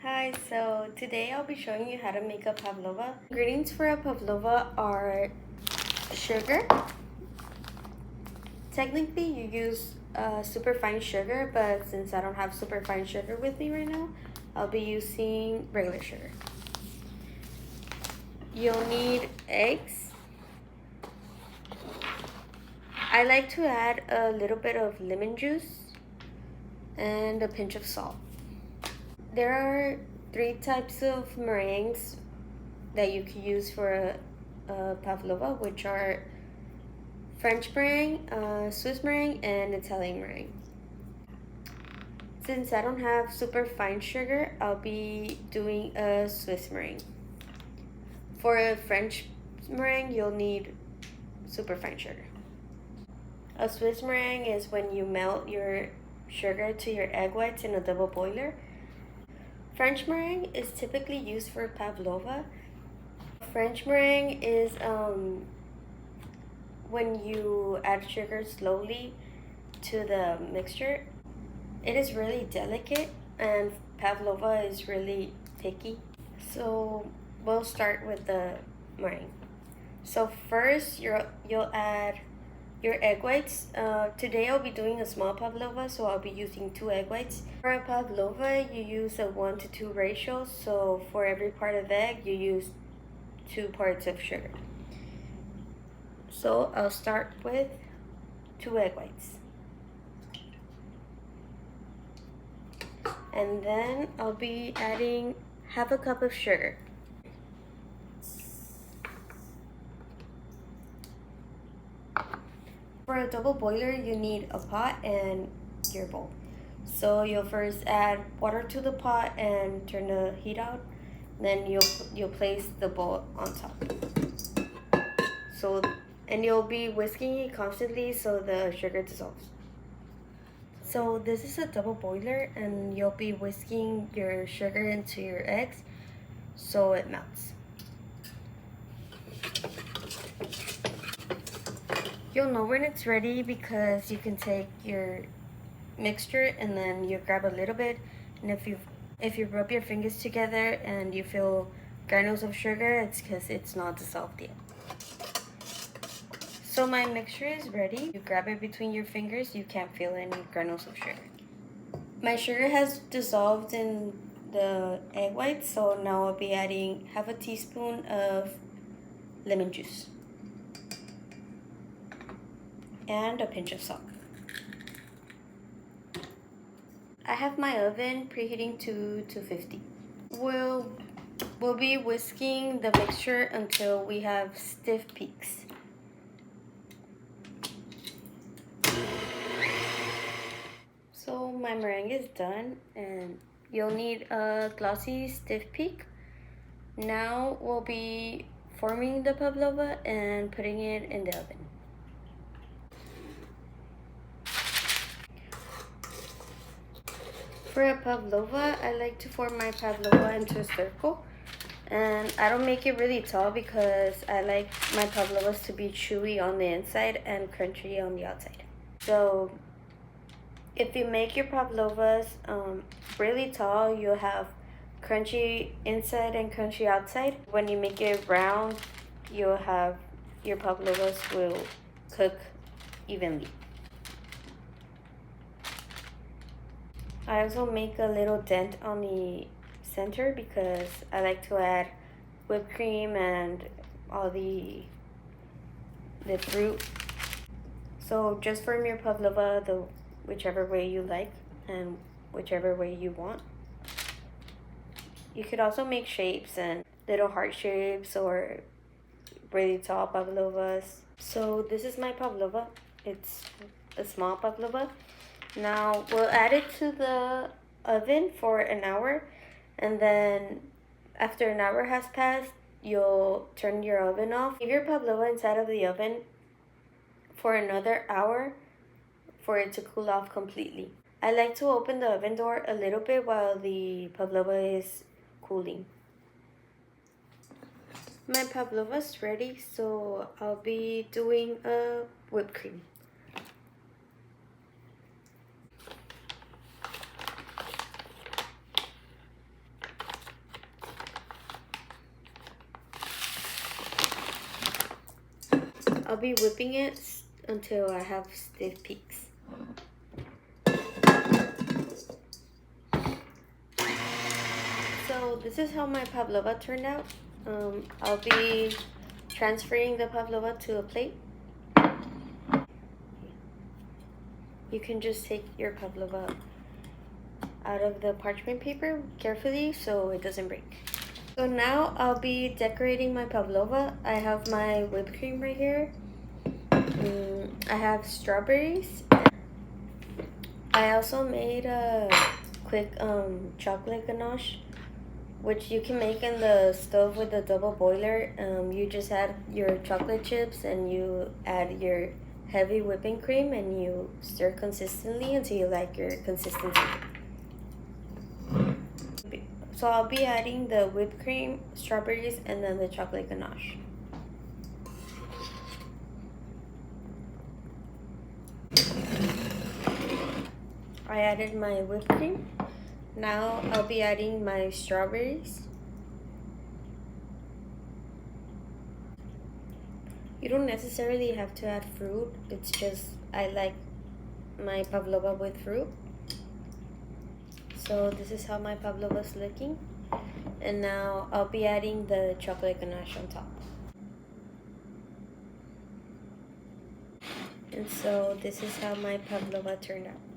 Hi, so today I'll be showing you how to make a pavlova. Ingredients for a pavlova are sugar. Technically you use super fine sugar, but since I don't have super fine sugar with me right now, I'll be using regular sugar. You'll need eggs. I like to add a little bit of lemon juice and a pinch of salt. There are 3 types of meringues that you can use for a pavlova, which are French meringue, Swiss meringue, and Italian meringue. Since I don't have super fine sugar, I'll be doing a Swiss meringue. For a French meringue, you'll need super fine sugar. A Swiss meringue is when you melt your sugar to your egg whites in a double boiler. French meringue is typically used for pavlova. French meringue is when you add sugar slowly to the mixture. It is really delicate and pavlova is really picky. So we'll start with the meringue. So first you'll add your egg whites. Today I'll be doing a small pavlova, so I'll be using 2 egg whites. For a pavlova, you use a 1-to-2 ratio, so for every part of egg, you use 2 parts of sugar. So I'll start with 2 egg whites. And then I'll be adding half a cup of sugar. For a double boiler, you need a pot and your bowl. So you'll first add water to the pot and turn the heat out. Then you'll place the bowl on top. And you'll be whisking it constantly so the sugar dissolves. So this is a double boiler, and you'll be whisking your sugar into your eggs so it melts. You'll know when it's ready because you can take your mixture and then you grab a little bit, and if you rub your fingers together and you feel granules of sugar, it's because it's not dissolved yet. So my mixture is ready. You grab it between your fingers, you can't feel any granules of sugar. My sugar has dissolved in the egg whites, so now I'll be adding half a teaspoon of lemon juice and a pinch of salt. I have my oven preheating to 250. We'll be whisking the mixture until we have stiff peaks. So my meringue is done, and you'll need a glossy stiff peak. Now we'll be forming the pavlova and putting it in the oven. For a pavlova, I like to form my pavlova into a circle. And I don't make it really tall because I like my pavlovas to be chewy on the inside and crunchy on the outside. So if you make your pavlovas really tall, you'll have crunchy inside and crunchy outside. When you make it round, you'll have your pavlovas will cook evenly. I also make a little dent on the center because I like to add whipped cream and all the fruit. So just form your pavlova whichever way you like and whichever way you want. You could also make shapes and little heart shapes or really tall pavlovas. So this is my pavlova. It's a small pavlova. Now we'll add it to the oven for an hour, and then after an hour has passed, you'll turn your oven off. Leave your pavlova inside of the oven for another hour for it to cool off completely. I like to open the oven door a little bit while the pavlova is cooling. My pavlova is ready, so I'll be doing a whipped cream. I'll be whipping it until I have stiff peaks. So this is how my pavlova turned out. I'll be transferring the pavlova to a plate. You can just take your pavlova out of the parchment paper carefully so it doesn't break. So now I'll be decorating my pavlova. I have my whipped cream right here. I have strawberries. I also made a quick chocolate ganache, which you can make in the stove with a double boiler. You just add your chocolate chips and you add your heavy whipping cream and you stir consistently until you like your consistency. So I'll be adding the whipped cream, strawberries, and then the chocolate ganache. I added my whipped cream. Now I'll be adding my strawberries. You don't necessarily have to add fruit. It's just I like my pavlova with fruit. So this is how my pavlova's looking. And now I'll be adding the chocolate ganache on top. And so this is how my pavlova turned out.